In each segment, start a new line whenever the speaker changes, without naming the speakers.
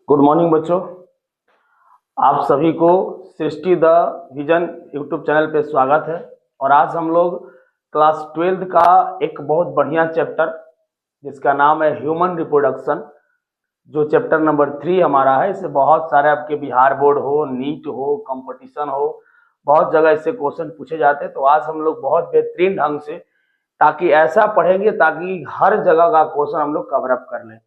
Good morning बच्चों, आप सभी को सृष्टि द विजन यूट्यूब चैनल पे स्वागत है। और आज हम लोग क्लास 12 का एक बहुत बढ़िया चैप्टर जिसका नाम है ह्यूमन रिप्रोडक्शन, जो चैप्टर नंबर 3 हमारा है। इससे बहुत सारे आपके बिहार बोर्ड हो, नीट हो, कंपटीशन हो, बहुत जगह इससे क्वेश्चन पूछे जाते हैं। तो आज हम लोग बहुत बेहतरीन ढंग से ताकि ऐसा पढ़ेंगे ताकि हर जगह का क्वेश्चन हम लोग कवर अप कर लें।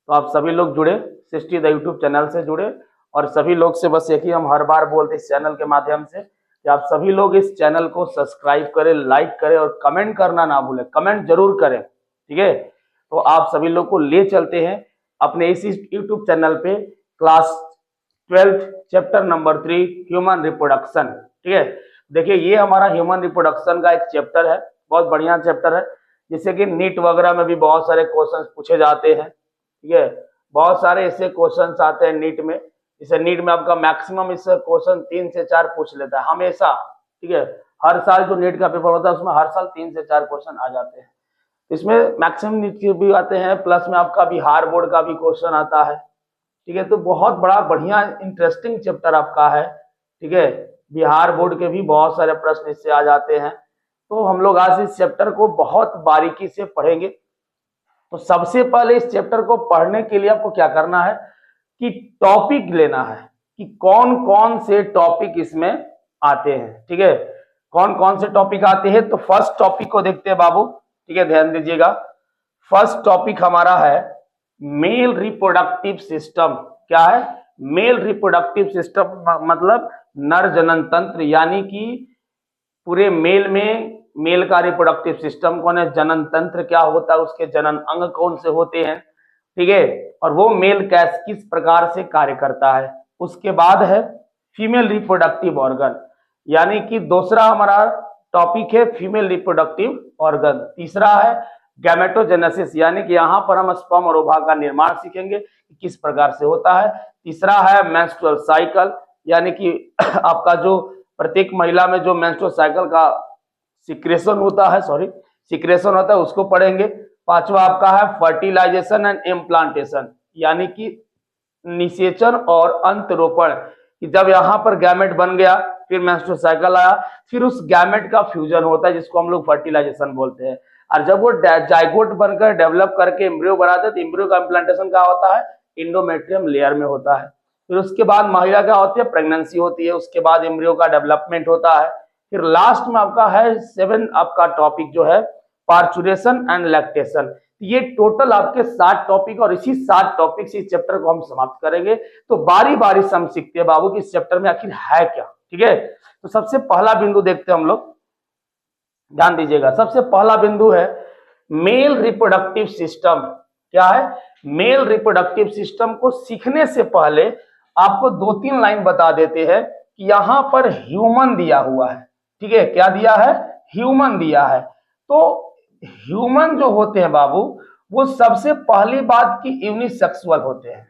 तो आप सभी लोग जुड़े, सृष्टि द यूट्यूब चैनल से जुड़े। और सभी लोग से बस एक ही हम हर बार बोलते इस चैनल के माध्यम से कि आप सभी लोग इस चैनल को सब्सक्राइब करें, लाइक करें और कमेंट करना ना भूलें। कमेंट जरूर करें, ठीक है। तो आप सभी लोग को ले चलते हैं अपने इस यूट्यूब चैनल पे class 12 chapter number 3 human reproduction, ठीक है। देखिए, ये हमारा ह्यूमन रिप्रोडक्शन का एक चैप्टर है, बहुत बढ़िया चैप्टर है, जिससे कि नीट वगैरह में भी बहुत सारे क्वेश्चन पूछे जाते हैं, ठीक है। बहुत सारे ऐसे क्वेश्चंस आते हैं नीट में, जैसे नीट में आपका मैक्सिमम इस क्वेश्चन 3 से 4 पूछ लेता है हमेशा, ठीक है। हर साल जो नीट का पेपर होता है उसमें हर साल 3 से 4 क्वेश्चन आ जाते हैं। इसमें मैक्सिमम नीट के भी आते हैं, प्लस में आपका बिहार बोर्ड का भी क्वेश्चन आता है, ठीक है। तो बहुत बड़ा बढ़िया इंटरेस्टिंग चैप्टर आपका है, ठीक है। बिहार बोर्ड के भी बहुत सारे प्रश्न इससे आ जाते हैं। तो हम लोग आज इस चैप्टर को बहुत बारीकी से पढ़ेंगे। तो सबसे पहले इस चैप्टर को पढ़ने के लिए आपको क्या करना है कि टॉपिक लेना है कि कौन कौन से टॉपिक इसमें आते हैं, ठीक है। कौन कौन से टॉपिक आते हैं, तो फर्स्ट टॉपिक को देखते हैं बाबू, ठीक है, ध्यान दीजिएगा। फर्स्ट टॉपिक हमारा है मेल रिप्रोडक्टिव सिस्टम। क्या है? मेल रिप्रोडक्टिव सिस्टम मतलब नर जनन तंत्र, यानी कि पूरे मेल में मेल का रिप्रोडक्टिव सिस्टम कौन है, जनन तंत्र क्या होता है, उसके जनन अंग कौन से होते हैं, ठीक है। और वो मेल किस प्रकार से कार्य करता है। उसके बाद है फीमेल रिप्रोडक्टिव ऑर्गन, यानी कि दूसरा हमारा टॉपिक है फीमेल रिप्रोडक्टिव ऑर्गन। तीसरा है गैमेटोजेनेसिस, यानी कि यहाँ पर हम स्पर्म और ओवा का निर्माण सीखेंगे कि किस प्रकार से होता है। तीसरा है मेंस्ट्रुअल साइकिल, यानी कि आपका जो प्रत्येक महिला में जो मेंस्ट्रुअल साइकिल का सिक्रेशन होता है उसको पढ़ेंगे। पांचवा आपका है फर्टिलाइजेशन एंड इम्प्लांटेशन, यानी कि निषेचन और अंतरोपण, कि जब यहाँ पर गैमेट बन गया, फिर मेंस्ट्रुअल साइकिल आया, फिर उस गैमेट का फ्यूजन होता है जिसको हम लोग फर्टिलाइजेशन बोलते हैं। और जब वो जाइगोट बनकर डेवलप करके एम्ब्रियो बनाते हैं तो एम्ब्रियो का इम्प्लांटेशन क्या होता है, इंडोमेट्रियम लेयर में होता है। फिर उसके बाद महिला क्या होती है, प्रेगनेंसी होती है। उसके बाद एम्ब्रियो का डेवलपमेंट होता है। फिर लास्ट में आपका है 7 आपका टॉपिक जो है पार्चुरेशन एंड लैक्टेशन। ये टोटल आपके 7 टॉपिक, और इसी 7 टॉपिक से इस चैप्टर को हम समाप्त करेंगे। तो बारी बारी से हम सीखते हैं बाबू कि इस चैप्टर में आखिर है क्या, ठीक है। तो सबसे पहला बिंदु देखते हैं हम लोग, ध्यान दीजिएगा। सबसे पहला बिंदु है मेल रिप्रोडक्टिव सिस्टम। क्या है? मेल रिप्रोडक्टिव सिस्टम को सीखने से पहले आपको 2-3 लाइन बता देते हैं कि यहां पर ह्यूमन दिया हुआ है, ठीक है। क्या दिया है? ह्यूमन दिया है। तो ह्यूमन जो होते हैं बाबू, वो सबसे पहली बात की यूनिसेक्सुअल होते हैं,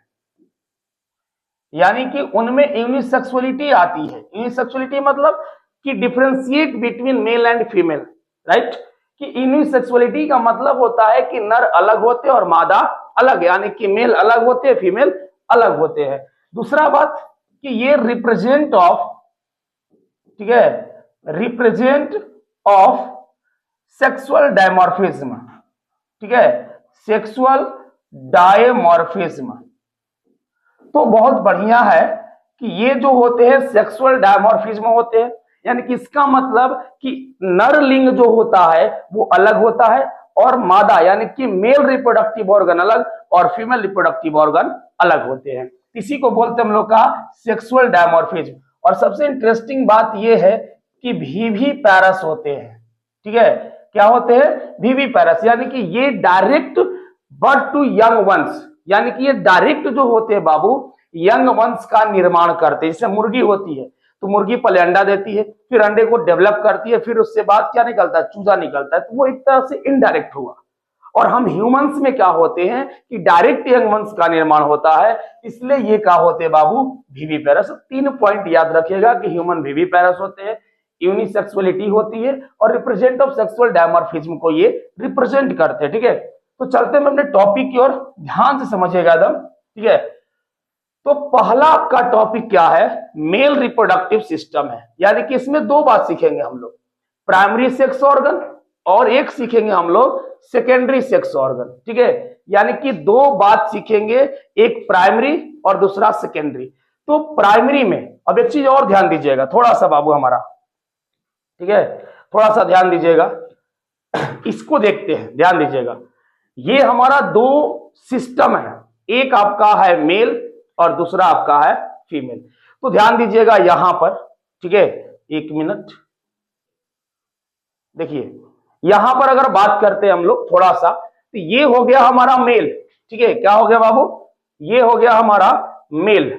यानी कि उनमें यूनिसेक्सुअलिटी आती है। यूनिसेक्सुअलिटी मतलब कि differentiate between male and female, right. कि यूनिसेक्सुअलिटी का मतलब होता है कि नर अलग होते हैं और मादा अलग, यानी कि मेल अलग होते हैं, फीमेल अलग होते हैं। दूसरा बात कि ये रिप्रेजेंट ऑफ, ठीक है, रिप्रेजेंट ऑफ सेक्सुअल डायमॉर्फिज्म, ठीक है, सेक्सुअल डायमॉर्फिज्म। तो बहुत बढ़िया है कि ये जो होते हैं सेक्सुअल डायमॉर्फिज्म होते हैं, यानी कि इसका मतलब कि नर लिंग जो होता है वो अलग होता है और मादा यानी कि मेल रिप्रोडक्टिव ऑर्गन अलग और फीमेल रिप्रोडक्टिव ऑर्गन अलग होते हैं। इसी को बोलते हैं हम लोग का सेक्सुअल डायमॉर्फिज्म। और सबसे इंटरेस्टिंग बात यह है कि वीवी पैरस होते हैं, ठीक है। क्या होते हैं? वीवी पैरस, यानी कि ये direct birth to young ones, यानी कि ये डायरेक्ट जो होते हैं बाबू यंग वंश का निर्माण करते हैं। जैसे मुर्गी होती है तो मुर्गी पहले अंडा देती है, फिर अंडे को डेवलप करती है, फिर उससे बाद क्या निकलता है? चूजा निकलता है। तो वो एक तरह से इनडायरेक्ट हुआ। और हम ह्यूमंस में क्या होते हैं कि डायरेक्ट यंग वंश का निर्माण होता है, इसलिए ये क्या होते हैं बाबू? वीवी पैरस। 3 पॉइंट याद रखिएगा कि ह्यूमन वीवी पैरस होते हैं, यूनिसेक्सुअलिटी होती है और रिप्रेजेंट ऑफ सेक्सुअल डायमॉर्फिज्म को ये रिप्रेजेंट करते हैं, ठीक है। तो चलते हैं अपने टॉपिक की ओर, ध्यान से समझिएगा एकदम, ठीक है। तो पहला आपका टॉपिक क्या है, मेल रिप्रोडक्टिव सिस्टम है, यानी कि इसमें दो बात सीखेंगे हम लोग, प्राइमरी सेक्स ऑर्गन और एक सीखेंगे हम लोग सेकेंडरी सेक्स ऑर्गन, ठीक है। यानी कि दो बात सीखेंगे, एक प्राइमरी और दूसरा सेकेंडरी। तो प्राइमरी में अब एक चीज और ध्यान दीजिएगा थोड़ा सा बाबू हमारा, ठीक है, थोड़ा सा ध्यान दीजिएगा, इसको देखते हैं, ध्यान दीजिएगा। ये हमारा दो सिस्टम है, एक आपका है मेल और दूसरा आपका है फीमेल। तो ध्यान दीजिएगा यहां पर, ठीक है, एक मिनट, देखिए यहां पर अगर बात करते हैं हम लोग थोड़ा सा, तो ये हो गया हमारा मेल, ठीक है, क्या हो गया बाबू, ये हो गया हमारा मेल,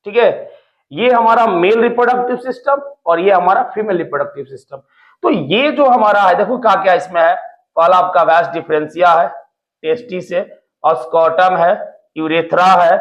ठीक है, ये हमारा मेल रिप्रोडक्टिव सिस्टम और ये हमारा फीमेल रिप्रोडक्टिव सिस्टम। तो ये जो हमारा है, देखो क्या क्या इसमें है, पहला आपका वैस डिफरेंशिया है, टेस्टिस है, स्कॉटम है, यूरेथ्रा है,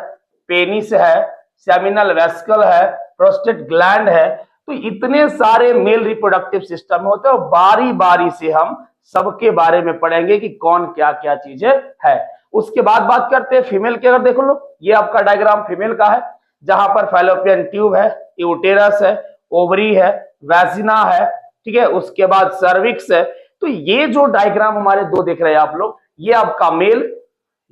पेनिस है, सेमिनल वेसिकल है, प्रोस्टेट ग्लैंड है। तो इतने सारे मेल रिप्रोडक्टिव सिस्टम होते हैं और बारी बारी से हम सबके बारे में पढ़ेंगे कि कौन क्या क्या चीजें है। उसके बाद बात करते हैं फीमेल की, अगर देखो लो, ये आपका डायग्राम फीमेल का है, जहां पर फैलोपियन ट्यूब है, यूटेरस है, ओवरी है, वैजिना है, ठीक है, उसके बाद सर्विक्स है। तो ये जो डायग्राम हमारे दो दिख रहे हैं आप लोग, ये आपका मेल,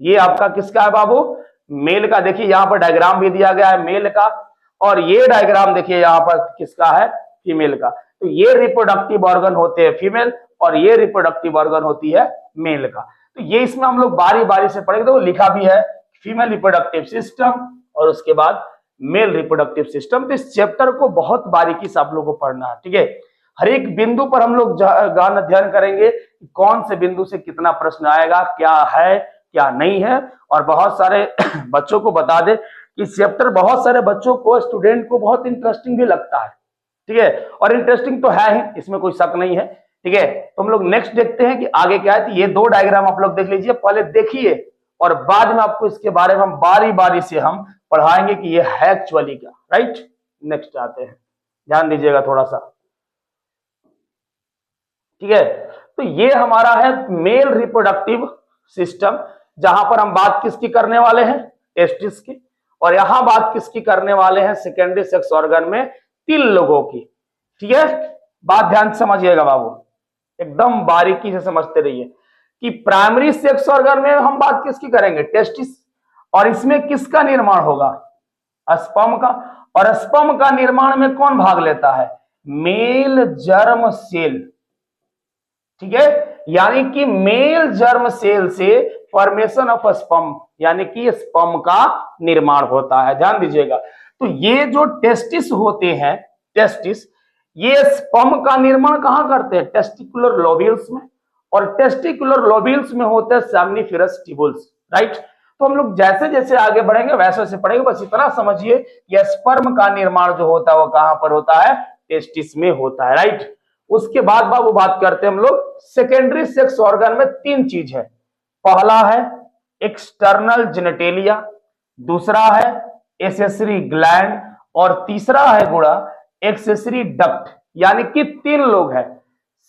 ये आपका किसका है बाबू, मेल का। देखिए यहाँ पर डायग्राम भी दिया गया है मेल का, और ये डायग्राम देखिए यहाँ पर किसका है, फीमेल का। तो ये रिप्रोडक्टिव ऑर्गन होते हैं फीमेल और ये रिप्रोडक्टिव ऑर्गन होती है मेल का। तो ये इसमें हम लोग बारी बारी से पढ़ेंगे। तो लिखा भी है फीमेल रिप्रोडक्टिव सिस्टम और उसके बाद मेल रिप्रोडक्टिव सिस्टम। तो इस चैप्टर को बहुत बारीकी से आप लोगों को पढ़ना है, ठीक है। हर एक बिंदु पर हम लोग गहन अध्ययन करेंगे, कौन से बिंदु से कितना प्रश्न आएगा, क्या है क्या नहीं है। और बहुत सारे बच्चों को बता दे कि चैप्टर बहुत सारे बच्चों को, स्टूडेंट को बहुत इंटरेस्टिंग भी लगता है, ठीक है, और इंटरेस्टिंग तो है ही, इसमें कोई शक नहीं है, ठीक है। तो हम लोग नेक्स्ट देखते हैं कि आगे क्या है। तो ये दो डायग्राम आप लोग देख लीजिए, पहले देखिए और बाद में आपको इसके बारे में हम बारी बारी से हम पढ़ाएंगे कि ये है एक्चुअली क्या, राइट। नेक्स्ट आते हैं, ध्यान दीजिएगा थोड़ा सा, ठीक है। तो ये हमारा है मेल रिप्रोडक्टिव सिस्टम, जहां पर हम बात किसकी करने वाले हैं, टेस्टिस की, और यहां बात किसकी करने वाले हैं, सेकेंडरी सेक्स ऑर्गन में 3 लोगों की, ठीक है। बात ध्यान से समझिएगा बाबू, एकदम बारीकी से समझते रहिए कि प्राइमरी सेक्स ऑर्गन में हम बात किसकी करेंगे, टेस्टिस, और इसमें किसका निर्माण होगा, स्पर्म का। और स्पर्म का निर्माण में कौन भाग लेता है, मेल जर्म सेल, ठीक है। यानी कि मेल जर्म सेल से फॉर्मेशन ऑफ स्पर्म, यानी कि स्पर्म का निर्माण होता है, ध्यान दीजिएगा। तो ये जो टेस्टिस होते हैं, टेस्टिस, ये स्पर्म का निर्माण कहां करते हैं, टेस्टिकुलर लोब्यूल्स में, और टेस्टिकुलर लोब्यूल्स में होते हैं सेमिनिफेरस ट्यूबुल्स, राइट। तो हम लोग जैसे जैसे आगे बढ़ेंगे वैसे वैसे पढ़ेंगे, बस इतना समझिए कि स्पर्म का निर्माण जो होता है वो कहां पर होता है, टेस्टिस में होता है, राइट। उसके बाद बाबू बात करते हैं हम लोग सेकेंडरी सेक्स ऑर्गन में 3 चीज है। पहला है एक्सटर्नल जेनेटेलिया, दूसरा है एसेसरी ग्लैंड, और तीसरा है गुड़ा एक्सेसरी डक्ट। यानी कि 3 लोग हैं,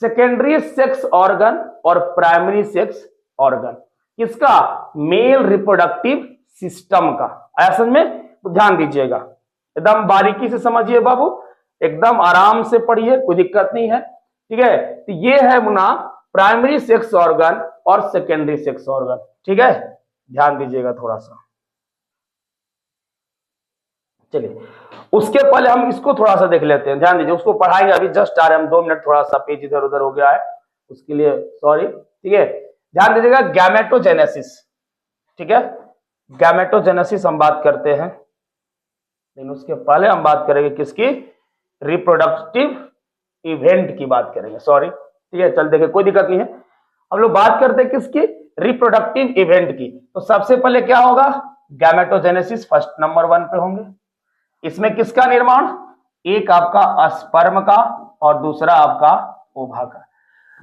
सेकेंडरी सेक्स ऑर्गन और प्राइमरी सेक्स ऑर्गन, किसका, मेल रिप्रोडक्टिव सिस्टम का। आया समझ में, तो ध्यान दीजिएगा, एकदम बारीकी से समझिए बाबू, एकदम आराम से पढ़िए, कोई दिक्कत नहीं है, ठीक है। तो ये है मुना प्राइमरी सेक्स ऑर्गन और सेकेंडरी सेक्स ऑर्गन, ठीक है। ध्यान दीजिएगा थोड़ा सा, चलिए उसके पहले हम इसको थोड़ा सा देख लेते हैं, ध्यान दीजिए, उसको पढ़ाएंगे, अभी जस्ट आ रहे हम 2 मिनट, थोड़ा सा पेज इधर उधर हो गया है, उसके लिए सॉरी, ठीक है। ध्यान दीजिएगा गैमेटोजेनेसिस, ठीक है, गैमेटोजेनेसिस हम बात करते हैं, लेकिन उसके पहले हम बात करेंगे किसकी, रिप्रोडक्टिव इवेंट की बात करेंगे, सॉरी, ठीक है। चल देखिए, कोई दिक्कत नहीं है, हम लोग बात करते हैं किसकी, रिप्रोडक्टिव इवेंट की। तो सबसे पहले क्या होगा, गैमेटोजेनेसिस फर्स्ट नंबर 1 पे होंगे। इसमें किसका निर्माण, एक आपका स्पर्म का और दूसरा आपका ओवा का।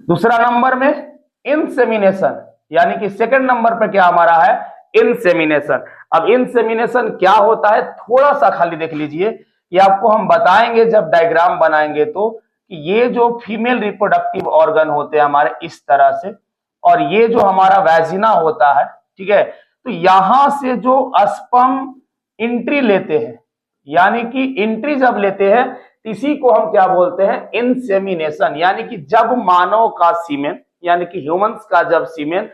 दूसरा नंबर में इंसेमिनेशन, यानी कि सेकंड नंबर पे क्या हमारा है, इंसेमिनेशन। अब इंसेमिनेशन क्या होता है, थोड़ा सा खाली देख लीजिए, ये आपको हम बताएंगे जब डायग्राम बनाएंगे, तो कि ये जो फीमेल रिप्रोडक्टिव ऑर्गन होते हैं हमारे इस तरह से, और ये जो हमारा वैजिना होता है, ठीक है, तो यहां से जो स्पर्म एंट्री लेते हैं, यानी कि एंट्री जब लेते हैं, इसी को हम क्या बोलते हैं, इंसेमिनेशन, यानी कि जब मानव का सीमेन, यानी कि ह्यूमंस का जब सीमेन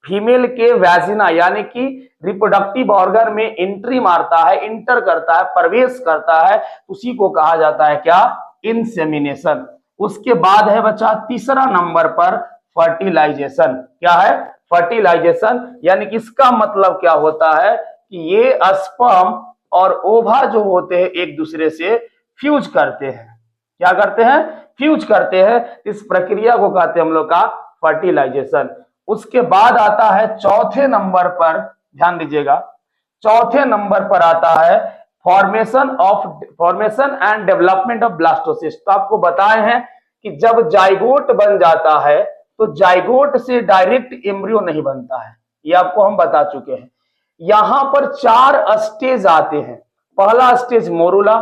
फीमेल के वैजिना यानी कि रिप्रोडक्टिव ऑर्गन में एंट्री मारता है, इंटर करता है, प्रवेश करता है, उसी को कहा जाता है क्या, इंसेमिनेशन। उसके बाद है बच्चा तीसरा नंबर पर फर्टिलाइजेशन। क्या है, फर्टिलाइजेशन, यानी कि इसका मतलब क्या होता है कि ये स्पर्म और ओवा जो होते हैं एक दूसरे से फ्यूज करते हैं। क्या करते हैं, फ्यूज करते हैं। इस प्रक्रिया को कहते हैं हम लोग का फर्टिलाइजेशन। उसके बाद आता है चौथे नंबर पर, ध्यान दीजिएगा, चौथे नंबर पर आता है formation and development of blastocyst. तो आपको बताए हैं कि जब जाइगोट बन जाता है तो जाइगोट से डायरेक्ट एम्ब्रियो नहीं बनता है, ये आपको हम बता चुके हैं। यहां पर 4 स्टेज आते हैं। पहला स्टेज मोरुला,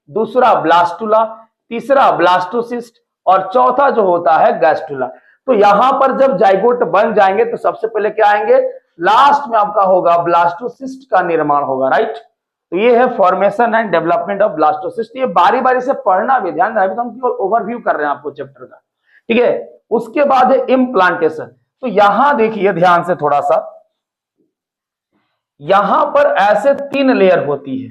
दूसरा ब्लास्टुला, तीसरा ब्लास्टोसिस्ट और चौथा जो होता है गैस्टुला। तो यहां पर जब जाइगोट बन जाएंगे तो सबसे पहले क्या आएंगे, लास्ट में आपका होगा ब्लास्टोसिस्ट का निर्माण होगा, राइट। तो ये है formation and development of blastocyst. ये बारी बारी से पढ़ना भी, ध्यान रखना, हम केवल ओवरव्यू कर रहे हैं आपको चैप्टर का, ठीक है। उसके बाद है इम्प्लांटेशन। तो यहां देखिए ध्यान से थोड़ा सा, यहां पर ऐसे 3 लेयर होती है,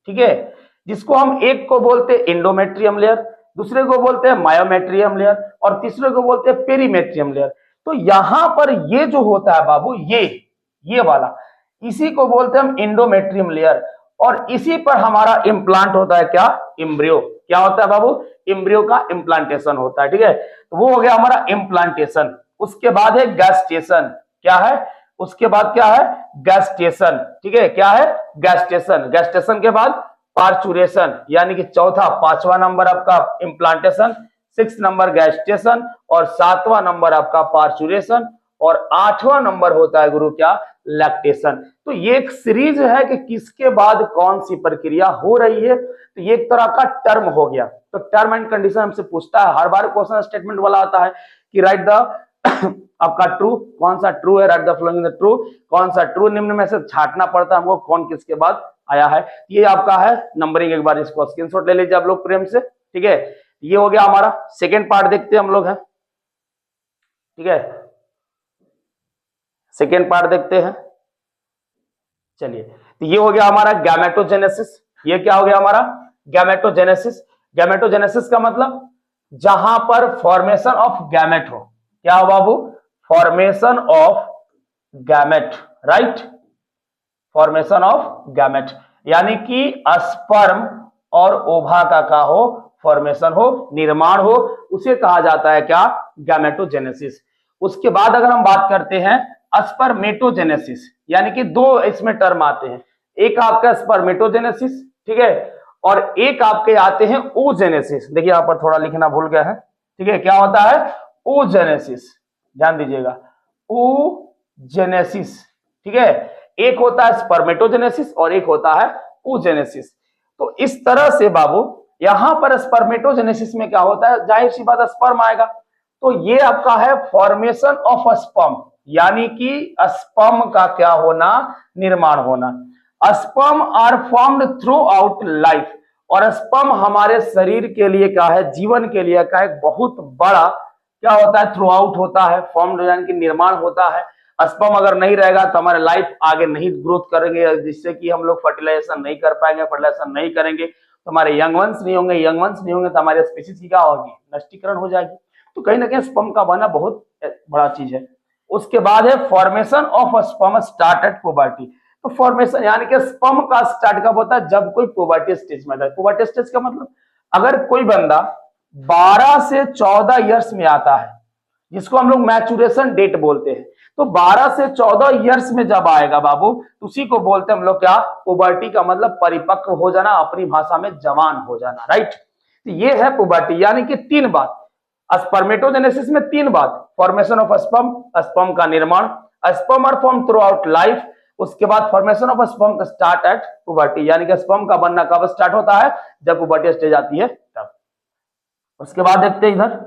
ठीक है, जिसको हम एक को बोलते हैं एंडोमेट्रियम लेयर, दूसरे को बोलते हैं मायोमेट्रियम लेयर और तीसरे को बोलते हैं पेरीमेट्रियम लेयर। तो यहां पर ये जो होता है बाबू, ये वाला, इसी को बोलते हैं हम एंडोमेट्रियम लेयर, और इसी पर हमारा इम्प्लांट होता है क्या, एम्ब्रियो। क्या होता है बाबू, एम्ब्रियो का इम्प्लांटेशन होता है, ठीक है। तो वो हो गया हमारा इम्प्लांटेशन। उसके बाद है गैस्टेशन। क्या है, उसके बाद क्या है, गैस्टेशन, ठीक है। क्या है, गैस्टेशन। गैस्टेशन के बाद पार्चुरेशन, यानी कि चौथा 5वां नंबर आपका इम्प्लांटेशन, 6 नंबर गैस्टेशन और 7वां नंबर आपका पार्चुरेशन और 8वां नंबर होता है गुरु क्या, लैक्टेशन। तो ये एक सीरीज है कि किसके बाद कौन सी प्रक्रिया हो रही है। तो ये एक तरह का टर्म हो गया। तो टर्म एंड कंडीशन हमसे पूछता है, हर बार क्वेश्चन स्टेटमेंट वाला आता है कि राइट द आपका ट्रू, कौन सा ट्रू है, right the following the true, कौन सा ट्रू, निम्न में से छांटना पड़ता है हमको कौन किसके बाद आया है। ये आपका है नंबरिंग, एक बार इसको स्क्रीनशॉट ले लीजिए आप लोग प्रेम से, ठीक है। ये हो गया हमारा सेकेंड पार्ट, देखते हैं हम लोग है, ठीक है, सेकेंड पार्ट देखते हैं। चलिए, तो ये हो गया हमारा गैमेटोजेनेसिस। ये क्या हो गया हमारा, गैमेटोजेनेसिस। गैमेटोजेनेसिस का मतलब जहां पर फॉर्मेशन ऑफ गैमेट हो। क्या हो बाबू, formation of gamete, right, formation of gamete, यानी कि स्पर्म और ओवा का क्या हो, फॉर्मेशन हो, निर्माण हो, उसे कहा जाता है क्या, गैमेटोजेनेसिस। उसके बाद अगर हम बात करते हैं स्पर्मेटोजेनेसिस, यानी कि 2 इसमें टर्म आते हैं, एक आपका स्पर्मेटोजेनेसिस, ठीक है, और एक आपके आते हैं oogenesis। देखिए यहां पर थोड़ा लिखना भूल गया है, ठीक है। क्या होता है, oogenesis, ध्यान दीजिएगा, oogenesis, ठीक है। एक होता है स्पर्मेटोजेनेसिस और एक होता है oogenesis। तो इस तरह से बाबू यहां पर स्पर्मेटोजेनेसिस में क्या होता है, जाहिर सी बात स्पर्म आएगा, तो ये आपका है फॉर्मेशन ऑफ स्पर्म, यानी कि स्पर्म का क्या होना, निर्माण होना। Sperm are formed throughout life, और स्पर्म हमारे शरीर के लिए क्या है, जीवन के लिए क्या है, बहुत बड़ा क्या होता है, थ्रू आउट होता है, फॉर्म्ड यानी कि निर्माण होता है। स्पर्म अगर नहीं रहेगा तो हमारे लाइफ आगे नहीं ग्रोथ करेंगे, जिससे कि हम लोग फर्टिलाइजेशन नहीं कर पाएंगे, फर्टिलाइजेशन नहीं करेंगे तो हमारे यंग वंश नहीं होंगे, यंग वंश नहीं होंगे तो हमारे स्पीशीज की क्या होगी, नष्टीकरण हो जाएगी। तो कहीं ना कहीं स्पर्म का बनना बहुत बड़ा चीज है। उसके बाद है formation of sperm start at puberty. तो फॉर्मेशन यानी कि स्पर्म का स्टार्ट कब होता है, जब कोई पुबर्टी स्टेज में आता है। पुबर्टी स्टेज का मतलब अगर कोई बंदा 12 से 14 ईयर्स में आता है, जिसको हम लोग मैचुरेशन डेट बोलते हैं, तो 12 से 14 ईयर्स में जब आएगा बाबू, उसी को बोलते हैं हम लोग क्या, पुबर्टी का मतलब परिपक्व हो जाना, अपनी भाषा में जवान हो जाना, राइट। तो ये है पुबर्टी, यानी कि 3 बात स्पर्मेटोजेनेसिस में, 3 बात, फॉर्मेशन ऑफ स्पर्म, स्पर्म का निर्माण, sperm are form throughout life, उसके बाद formation of sperm start at puberty, यानी कि स्पर्म का बनना कब स्टार्ट होता है, जब पुबर्टी स्टेज आती है तब। उसके बाद देखते हैं इधर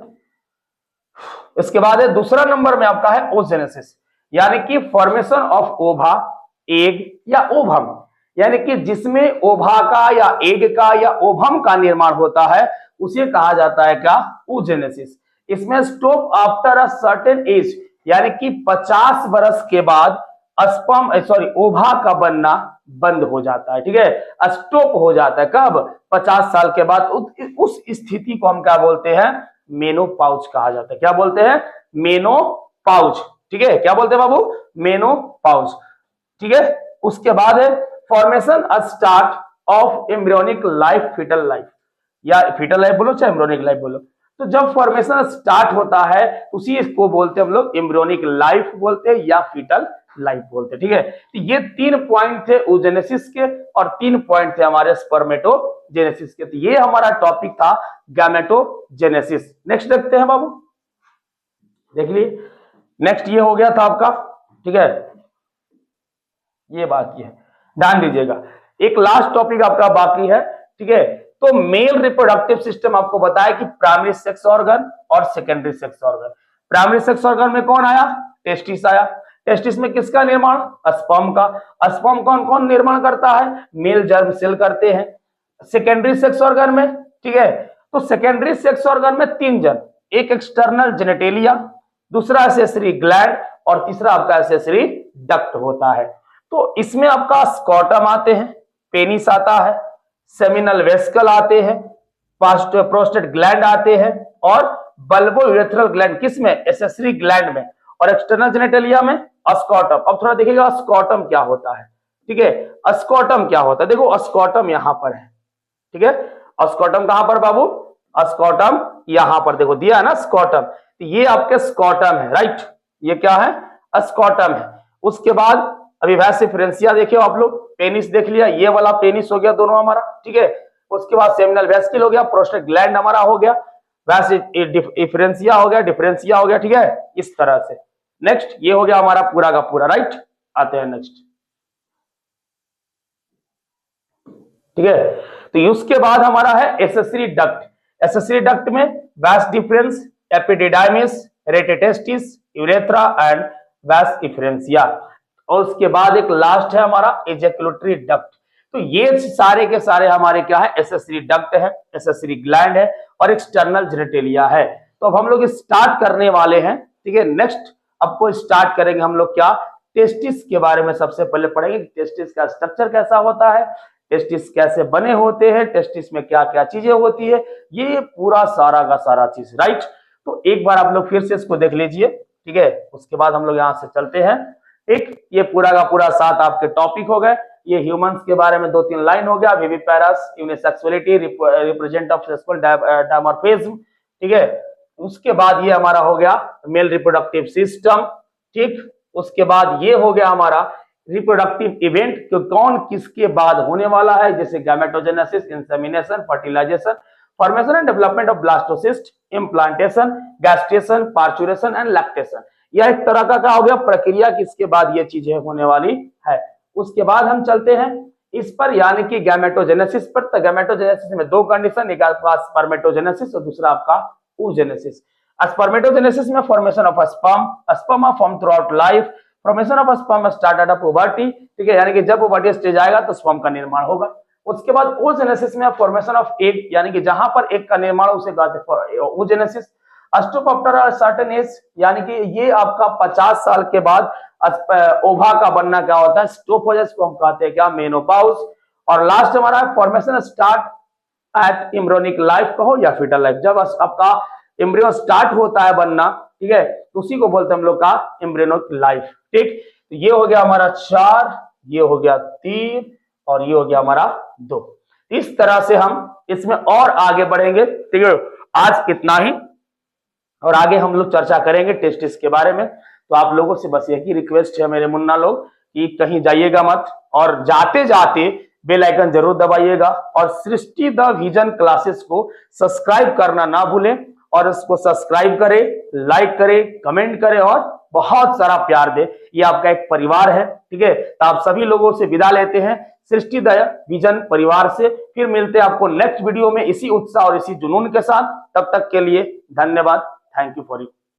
इसके बाद है दूसरा नंबर में आपका है ओजेनेसिस, यानी कि फॉर्मेशन ऑफ ओवा, एग या ओवम, यानी कि जिसमें ओभा का या एग का या ओवम का निर्माण होता है उसे कहा जाता है क्या, ओजेनेसिस। इसमें stop after a certain age, यानी कि 50 वर्ष के बाद ओभा का बनना बंद हो जाता है, ठीक है, स्टॉप हो जाता है। कब? 50 साल के बाद। उस स्थिति को हम क्या बोलते हैं, मेनोपाउज कहा जाता है। क्या बोलते हैं? मेनोपाउज, ठीक है। क्या बोलते हैं बाबू? मेनोपाउज, ठीक है। उसके बाद है formation start of embryonic life, foetal life, या फीटल लाइफ बोलो चाहे एम्ब्रियोनिक लाइफ बोलो। तो जब फॉर्मेशन स्टार्ट होता है उसी को बोलते हैं हम लोग एम्ब्रियोनिक लाइफ बोलते हैं या फीटल लाइफ बोलते हैं, ठीक है। तो ये 3 पॉइंट थे ओजेनेसिस के और 3 पॉइंट थे हमारे स्पर्मेटोजेनेसिस के। तो ये हमारा टॉपिक था गैमेटोजेनेसिस। नेक्स्ट देखते हैं बाबू, देख लीजिए। नेक्स्ट ये हो गया था आपका, ठीक है, ये बाकी है, ध्यान दीजिएगा। एक लास्ट टॉपिक आपका बाकी है, ठीक है। तो मेल रिप्रोडक्टिव सिस्टम आपको बताया कि प्राइमरी सेक्स ऑर्गन और secondary sex organ. Primary sex organ में कौन आया? टेस्टिस आया। टेस्टिस में किसका निर्माण? स्पर्म का। स्पर्म कौन कौन निर्माण करता है? मेल जर्म सेल करते हैं। सेकेंडरी सेक्स ऑर्गन में, ठीक है, तो सेकेंडरी सेक्स ऑर्गन में 3 जन, एक एक्सटर्नल जेनेटेलिया, दूसरा एसेसरी ग्लैंड और तीसरा आपका एसेसरी डक्ट होता है। तो इसमें आपका स्कॉटम आते हैं, पेनिस आता है, सेमिनल वेस्कल आते हैं, प्रोस्टेट ग्लैंड आते हैं और बल्बो यूरेथ्रल ग्लैंड किसमें? एसेसरी ग्लैंड में, और एक्सटर्नल जेनेटेलिया में स्कॉटम। अब थोड़ा देखिएगा स्कॉटम क्या होता है, ठीक है। स्कॉटम क्या होता है? देखो स्कॉटम यहां पर है, ठीक है। स्कॉटम कहां पर बाबू? स्कॉटम यहां पर देखो दिया है ना स्कॉटम, तो ये आपके स्कॉटम है, राइट। ये क्या है? स्कॉटम है। उसके बाद अभी वैस डिफरेंशिया देखियो आप लोग, पेनिस देख लिया, ये वाला पेनिस हो गया दोनों हमारा, ठीक है। उसके बाद सेमिनल वेस्किल हो गया, प्रोस्टेट ग्लैंड हमारा हो गया, वैस डिफरेंशिया हो गया, ठीक है, इस तरह से। नेक्स्ट ये हो गया हमारा पूरा का पूरा, राइट। आते हैं नेक्स्ट, ठीक है। तो उसके बाद हमारा है एसेसरी डक्ट। एसेसरी डक्ट में वैस difference, epididymis, rete testis, urethra and वैस डिफरेंशिया। और उसके बाद एक लास्ट है हमारा एजेकुलेटरी डक्ट। तो ये सारे के सारे हमारे क्या है? एसेसरी डक्ट है, एसेसरी ग्लैंड है और एक्सटर्नल जेनेटेलिया है। तो अब हम लोग स्टार्ट करने वाले हैं, ठीक है। नेक्स्ट आपको स्टार्ट करेंगे हम लोग क्या? टेस्टिस के बारे में सबसे पहले पढ़ेंगे कि टेस्टिस का स्ट्रक्चर कैसा होता है, टेस्टिस कैसे बने होते हैं, टेस्टिस में क्या क्या चीजें होती है, ये पूरा सारा का सारा चीज, राइट। तो एक बार आप लोग फिर से इसको देख लीजिए, ठीक है। उसके बाद हम लोग यहाँ से चलते हैं। एक ये पूरा का पूरा 7 आपके टॉपिक हो गए। ये ह्यूमंस के बारे में 2-3 लाइन हो गया, viviparous, unisexuality, represent of sexual dimorphism, ठीक है। उसके बाद ये हमारा हो गया मेल रिप्रोडक्टिव सिस्टम, ठीक। उसके बाद ये हो गया हमारा रिप्रोडक्टिव इवेंट, कि कौन किसके बाद होने वाला है, जैसे gametogenesis, insemination, fertilization, formation and development of blastocyst, implantation, gastrulation, parturition and lactation. यह एक तरह का क्या हो गया? प्रक्रिया, किसके बाद ये चीजें होने वाली है। उसके बाद हम चलते हैं इस पर, यानी कि गैमेटोजेनेसिस पर। तो गैमेटोजेनेसिस में 2 कंडीशन, एक आपका स्पर्मेटोजेनेसिस और दूसरा आपका oogenesis। स्पर्मेटोजेनेसिस में formation of sperm, sperm form throughout life, formation of sperm started at puberty, ठीक है, यानी कि जब पुबर्टी स्टेज आएगा तो स्पर्म का निर्माण होगा। उसके बाद oogenesis में फॉर्मेशन ऑफ एग, यानी कि जहां पर एग का निर्माण उसे कहते हैं oogenesis। Stop after a certain age, यानी कि ये आपका 50 साल के बाद ओभा का बनना क्या होता है? स्टॉप हो जाए, इसको हम कहते हैं क्या? मेनोपाउज। और लास्ट हमारा formation start at embryonic life कहो या फीटल लाइफ, जब आपका एम्ब्रियो स्टार्ट होता है बनना, ठीक है, तो उसी को बोलते हैं हम लोग का एम्ब्रियोनिक लाइफ, ठीक। तो ये हो गया हमारा 4, ये हो गया 3 और ये हो गया हमारा 2। इस तरह से हम इसमें और आगे बढ़ेंगे, ठीक है। आज इतना ही, और आगे हम लोग चर्चा करेंगे टेस्टिस के बारे में। तो आप लोगों से बस यही रिक्वेस्ट है मेरे मुन्ना लोग कि कहीं जाइएगा मत, और जाते जाते बेल आइकन जरूर दबाइएगा, और सृष्टि द विजन क्लासेस को सब्सक्राइब करना ना भूलें, और इसको सब्सक्राइब करें, लाइक करें, कमेंट करें और बहुत सारा प्यार दे। ये आपका एक परिवार है, ठीक है। तो आप सभी लोगों से विदा लेते हैं सृष्टि द विजन परिवार से। फिर मिलते हैं आपको नेक्स्ट वीडियो में इसी उत्साह और इसी जुनून के साथ। तब तक के लिए धन्यवाद। Thank you for it.